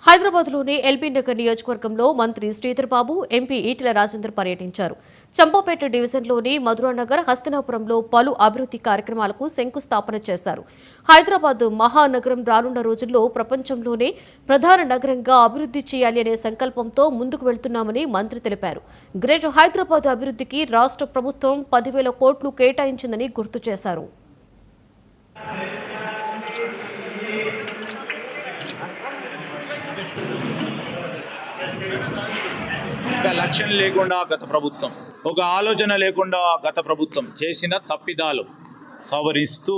హైదరాబాద్లోని ఎల్బీ నగర్ నియోజకవర్గంలో మంత్రి శ్రీధర్ బాబు, ఎంపీ ఈటెల రాజేందర్ పర్యటించారు. చంపాపేట డివిజన్లోని మధురానగర్, హస్తినాపురంలో పలు అభివృద్ధి కార్యక్రమాలకు శంకుస్థాపన చేశారు. హైదరాబాద్ మహానగరం రానున్న రోజుల్లో ప్రపంచంలోనే ప్రధాన నగరంగా అభివృద్ధి చేయాలి అనే సంకల్పంతో ముందుకు వెళ్తున్నామని మంత్రి తెలిపారు. గ్రేటర్ హైదరాబాద్ అభివృద్ధికి రాష్ట్ర ప్రభుత్వం 10,000 కోట్లు కేటాయించిందని గుర్తు చేశారు. ఒక లక్ష్యం లేకుండా గత ప్రభుత్వం, ఒక ఆలోచన లేకుండా గత ప్రభుత్వం చేసిన తప్పిదాలు సవరిస్తూ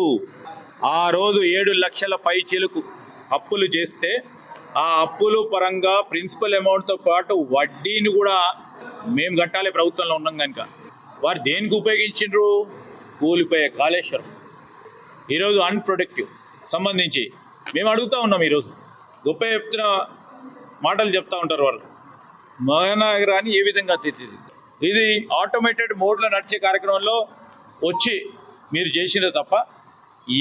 ఆ రోజు 7 లక్షల పై చిలుకు అప్పులు చేస్తే ఆ అప్పులు పరంగా ప్రిన్సిపల్ అమౌంట్తో పాటు వడ్డీని కూడా మేము కట్టాలి ప్రభుత్వంలో ఉన్నాం కనుక. వారు దేనికి ఉపయోగించారు? కూలిపోయే కాళేశ్వరం ఈరోజు అన్ప్రొడక్టివ్ సంబంధించి మేము అడుగుతూ ఉన్నాం. ఈరోజు గొప్ప చెప్తున్న మాటలు చెప్తూ ఉంటారు వాళ్ళు. మహానగరాన్ని ఏ విధంగా తీర్చిది, ఇది ఆటోమేటెడ్ మోడ్లో నడిచే కార్యక్రమంలో వచ్చి మీరు చేసినది తప్ప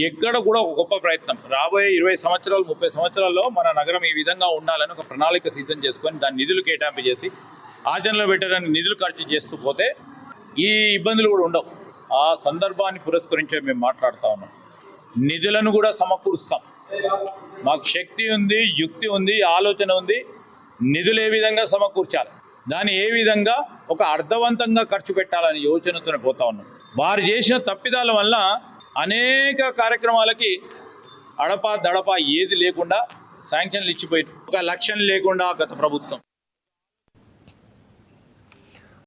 ఎక్కడ కూడా ఒక గొప్ప ప్రయత్నం రాబోయే 20 సంవత్సరాలు 30 సంవత్సరాల్లో మన నగరం ఈ విధంగా ఉండాలని ఒక ప్రణాళిక సిద్ధం చేసుకొని దాని నిధులు కేటాయింపు చేసి ఆచరణలో పెట్టడానికి నిధులు ఖర్చు చేస్తూ పోతే ఈ ఇబ్బందులు కూడా ఉండవు. ఆ సందర్భాన్ని పురస్కరించి మేము మాట్లాడుతూ ఉన్నాం. నిధులను కూడా సమకూరుస్తాం. మాకు శక్తి ఉంది, యుక్తి ఉంది, ఆలోచన ఉంది. నిధులు ఏ విధంగా సమకూర్చాలి, దాన్ని ఏ విధంగా ఒక అర్థవంతంగా ఖర్చు పెట్టాలని యోచనతోనే పోతా ఉన్నాం. వారు చేసిన తప్పిదాల వల్ల అనేక కార్యక్రమాలకి అడపా దడపా ఏది లేకుండా శాంక్షన్లు ఇచ్చిపోయి ఒక లక్ష్యం లేకుండా గత ప్రభుత్వం.